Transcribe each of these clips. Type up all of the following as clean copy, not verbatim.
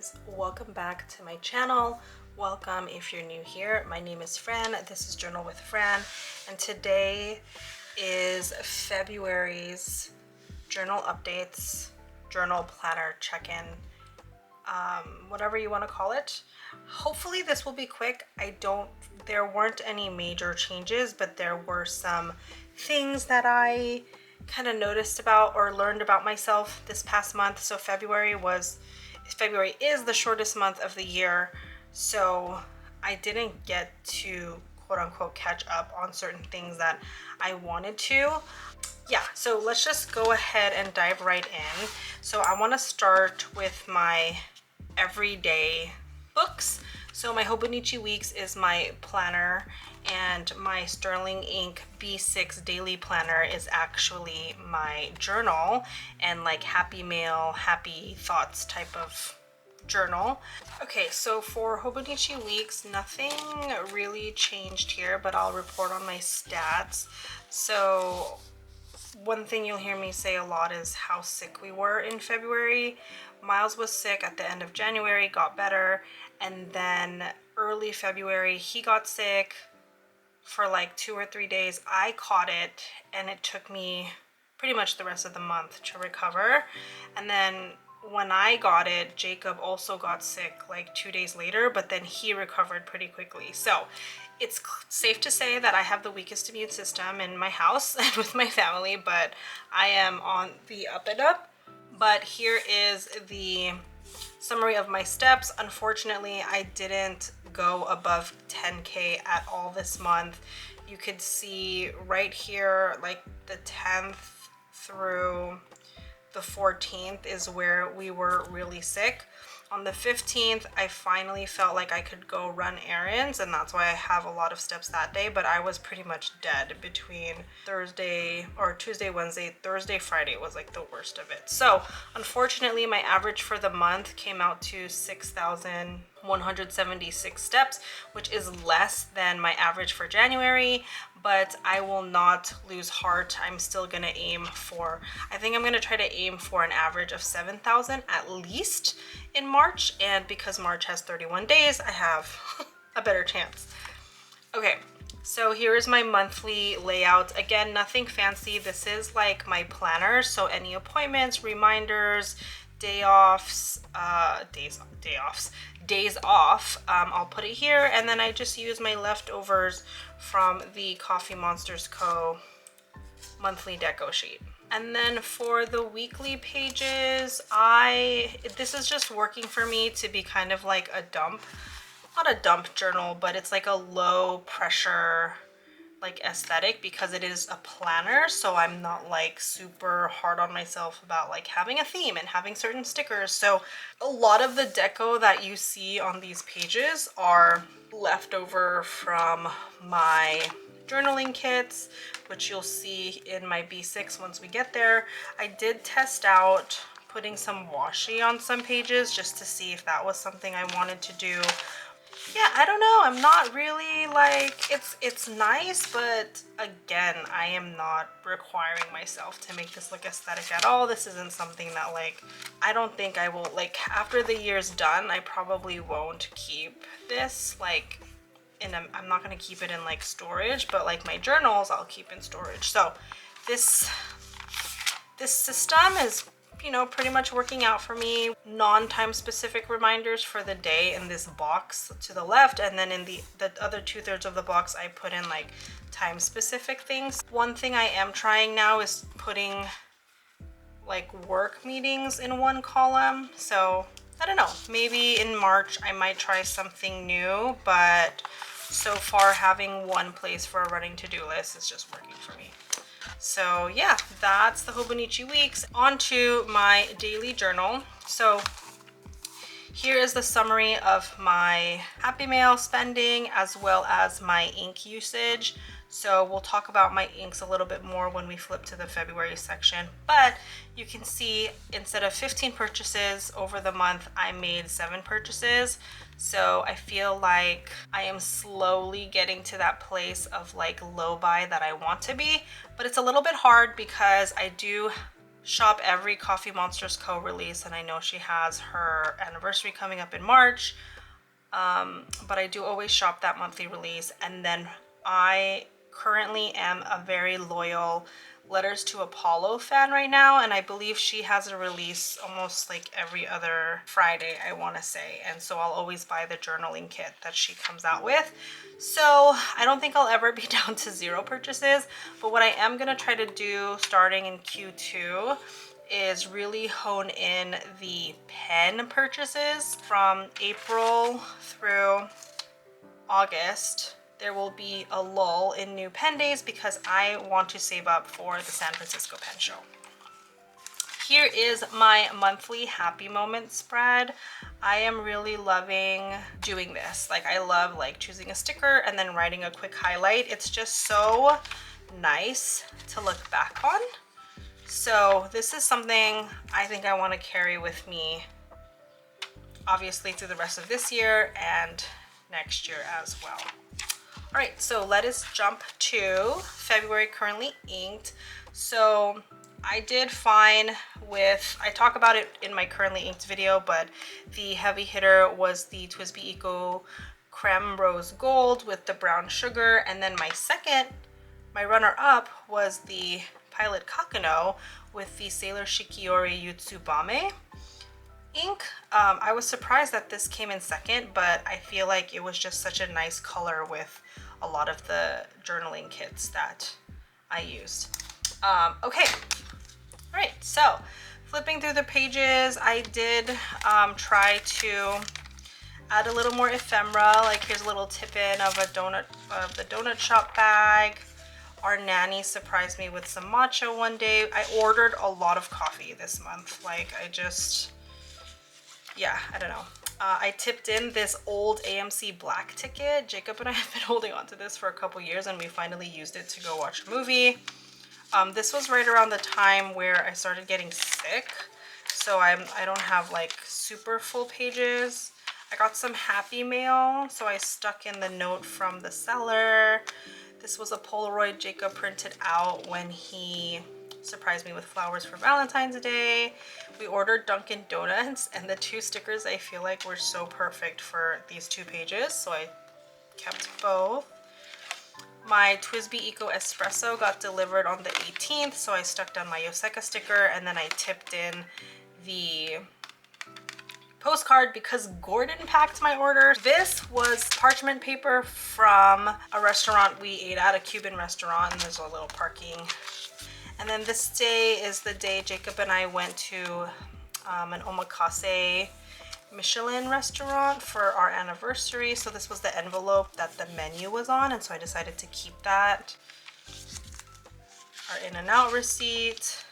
guys, welcome back to my channel. Welcome if you're new here. My name is Fran. This is Journal with Fran, and today is February's journal updates, journal planner check-in, whatever you want to call it. Hopefully this will be quick. There weren't any major changes, but there were some things that I kind of noticed about or learned about myself this past month. So February is the shortest month of the year, so I didn't get to quote unquote catch up on certain things that I wanted to. Yeah, so let's just go ahead and dive right in. So I want to start with my everyday books. So my Hobonichi Weeks is my planner, and my Sterling Ink B6 daily planner is actually my journal and like happy mail, happy thoughts type of journal. Okay, so for Hobonichi Weeks, nothing really changed here, but I'll report on my stats. So one thing you'll hear me say a lot is how sick we were in February. Miles was sick at the end of January, got better, and then early February he got sick for like 2 or 3 days. I caught it, and it took me pretty much the rest of the month to recover. And then when I got it, Jacob also got sick like 2 days later, but then he recovered pretty quickly. So it's safe to say that I have the weakest immune system in my house and with my family, but I am on the up and up. But here is the summary of my steps. Unfortunately, I didn't go above 10K at all this month. You could see right here, like the 10th through the 14th is where we were really sick. On the 15th, I finally felt like I could go run errands, and that's why I have a lot of steps that day, but I was pretty much dead between Tuesday, Wednesday, Thursday, Friday was like the worst of it. So unfortunately, my average for the month came out to 6,176 steps, which is less than my average for January, but I will not lose heart. I'm still gonna I think I'm gonna try to aim for an average of 7,000 at least in March, and because March has 31 days, I have a better chance. Okay, so here is my monthly layout. Again, nothing fancy. This is like my planner, so any appointments, reminders, days off, I'll put it here, and then I just use my leftovers from the Coffee Monsters Co. monthly deco sheet. And then for the weekly pages, this is just working for me to be kind of like not a dump journal, but it's like a low pressure like aesthetic because it is a planner, so I'm not like super hard on myself about like having a theme and having certain stickers. So a lot of the deco that you see on these pages are leftover from my journaling kits, which you'll see in my B6 once we get there. I did test out putting some washi on some pages just to see if that was something I wanted to do. Yeah, I don't know. I'm not really like, it's nice, but again, I am not requiring myself to make this look aesthetic at all. This isn't something that like, I don't think I will, like after the year's done, I probably won't keep this like I'm not going to keep it in like storage, but like my journals I'll keep in storage. So this system is, you know, pretty much working out for me. Non-time specific reminders for the day in this box to the left, and then in the other 2/3 of the box I put in like time specific things. One thing I am trying now is putting like work meetings in one column. So I don't know, maybe in March I might try something new, but so far having one place for a running to-do list is just working for me. So yeah, that's the Hobonichi Weeks. On to my daily journal. So here is the summary of my Happy Mail spending as well as my ink usage. So we'll talk about my inks a little bit more when we flip to the February section, but you can see instead of 15 purchases over the month, I made 7 purchases. So I feel like I am slowly getting to that place of like low buy that I want to be, but it's a little bit hard because I do shop every Coffee Monsters Co. release, and I know she has her anniversary coming up in March. But I do always shop that monthly release. And then I currently am a very loyal Letters to Apollo fan right now, and I believe she has a release almost like every other Friday, I want to say, and so I'll always buy the journaling kit that she comes out with. So I don't think I'll ever be down to 0 purchases, but what I am going to try to do starting in Q2 is really hone in the pen purchases. From April through August, there will be a lull in new pen days because I want to save up for the San Francisco Pen Show. Here is my monthly happy moment spread. I am really loving doing this. Like, I love like choosing a sticker and then writing a quick highlight. It's just so nice to look back on. So this is something I think I want to carry with me, obviously, through the rest of this year and next year as well. All right, so let us jump to February currently inked. So I did fine with, I talk about it in my currently inked video, but the heavy hitter was the TWSBI Eco Creme Rose Gold with the brown sugar. And then my runner up was the Pilot Kakano with the Sailor Shikiori Yutsubame ink. I was surprised that this came in second, but I feel like it was just such a nice color with a lot of the journaling kits that I used. Okay, all right, so flipping through the pages, I did try to add a little more ephemera. Like, here's a little tip-in of the donut shop bag. Our nanny surprised me with some matcha one day. I ordered a lot of coffee this month. Like, yeah, I don't know. I tipped in this old AMC Black ticket. Jacob and I have been holding on to this for a couple years, and we finally used it to go watch a movie. This was right around the time where I started getting sick, so I don't have like super full pages. I got some Happy Mail, so I stuck in the note from the seller. This was a Polaroid Jacob printed out when he surprised me with flowers for Valentine's Day. We ordered Dunkin' Donuts, and the 2 stickers I feel like were so perfect for these 2 pages, so I kept both. My TWSBI Eco Espresso got delivered on the 18th, so I stuck down my Yoseka sticker, and then I tipped in the postcard because Gordon packed my order. This was parchment paper from a restaurant we ate at, a Cuban restaurant, and there's a little parking. And then this day is the day Jacob and I went to an omakase Michelin restaurant for our anniversary. So this was the envelope that the menu was on, and so I decided to keep that. Our In-N-Out receipt.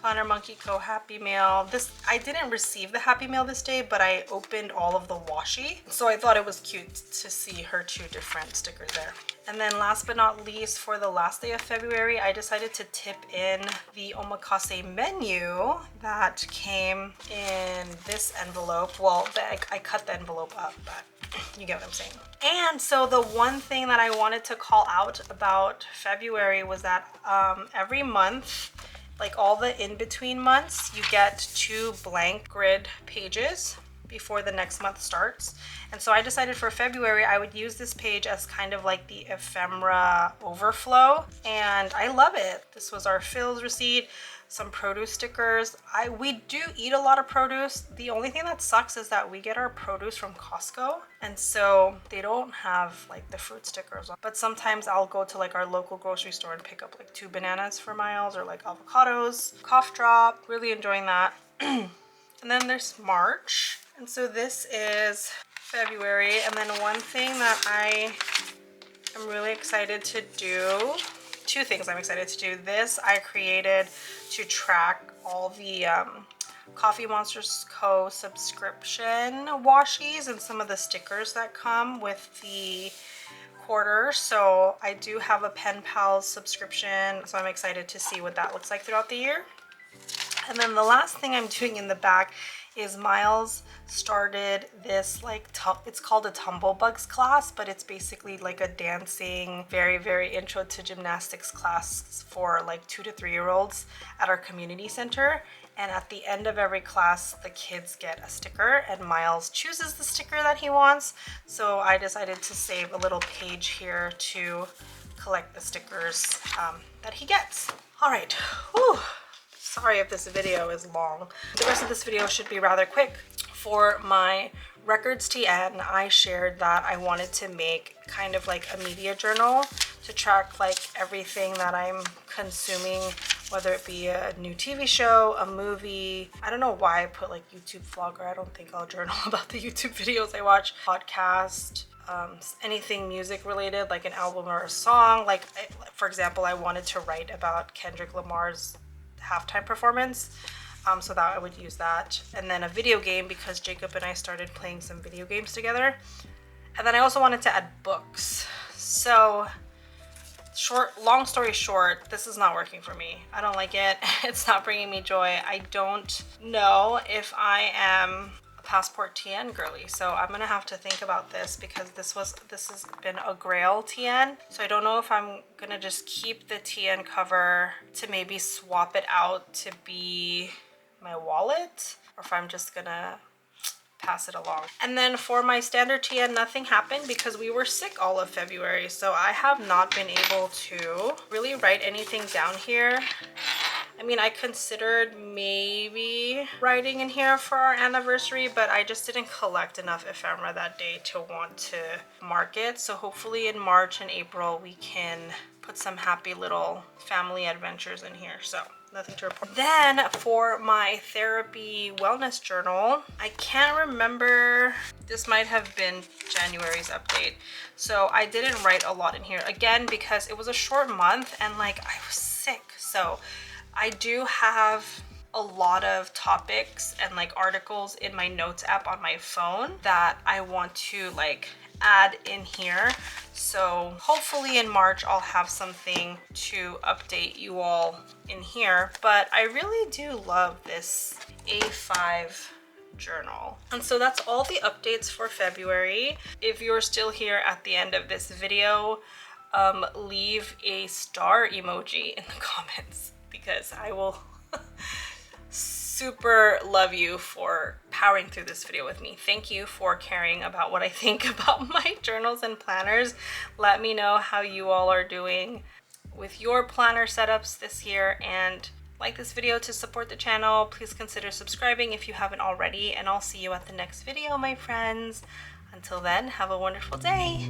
Planner Monkey Co. Happy Mail. I didn't receive the Happy Mail this day, but I opened all of the washi, so I thought it was cute to see her 2 different stickers there. And then last but not least, for the last day of February, I decided to tip in the omakase menu that came in this envelope. Well, I cut the envelope up, but you get what I'm saying. And so the one thing that I wanted to call out about February was that every month, like all the in-between months, you get 2 blank grid pages before the next month starts. And so I decided for February I would use this page as kind of like the ephemera overflow, and I love it. This was our fills receipt, some produce stickers. We do eat a lot of produce. The only thing that sucks is that we get our produce from Costco, and so they don't have like the fruit stickers. But sometimes I'll go to like our local grocery store and pick up like 2 bananas for Miles, or like avocados. Cough drop, really enjoying that. And then there's March, and so this is February. And then one thing that I am really excited to do, 2 things I'm excited to do. This I created to track all the Coffee Monsters Co. subscription washies and some of the stickers that come with the quarter. So I do have a Pen Pals subscription, so I'm excited to see what that looks like throughout the year. And then the last thing I'm doing in the back is Miles started this like it's called a tumble bugs class, but it's basically like a dancing, very intro to gymnastics class for like 2 to 3 year olds at our community center. And at the end of every class, the kids get a sticker and Miles chooses the sticker that he wants. So I decided to save a little page here to collect the stickers that he gets. All right, whew. Sorry if this video is long. The rest of this video should be rather quick. For my records TN, I shared that I wanted to make kind of like a media journal to track like everything that I'm consuming, whether it be a new TV show, a movie. I don't know why I put like YouTube vlogger. I don't think I'll journal about the YouTube videos I watch, podcast, anything music related, like an album or a song. Like for example, I wanted to write about Kendrick Lamar's halftime performance, so that I would use that. And then a video game, because Jacob and I started playing some video games together. And then I also wanted to add books. So long story short, this is not working for me. I don't like it. It's not bringing me joy. I don't know if I am a Passport TN girly, so I'm gonna have to think about this, because this has been a Grail TN. So I don't know if I'm gonna just keep the TN cover to maybe swap it out to be my wallet, or if I'm just gonna pass it along. And then for my standard TN, nothing happened because we were sick all of February, so I have not been able to really write anything down here. I mean, I considered maybe writing in here for our anniversary, but I just didn't collect enough ephemera that day to want to mark it. So hopefully in March and April we can put some happy little family adventures in here. So nothing to report. Then for my therapy wellness journal, I can't remember, this might have been January's update. So I didn't write a lot in here, again, because it was a short month and like I was sick. So I do have a lot of topics and like articles in my notes app on my phone that I want to like add in here. So hopefully in March I'll have something to update you all in here. But I really do love this A5 journal. And so that's all the updates for February. If you're still here at the end of this video, leave a star emoji in the comments, because I will super love you for powering through this video with me. Thank you for caring about what I think about my journals and planners. Let me know how you all are doing with your planner setups this year, and like this video to support the channel. Please consider subscribing if you haven't already, and I'll see you at the next video, my friends. Until then, have a wonderful day.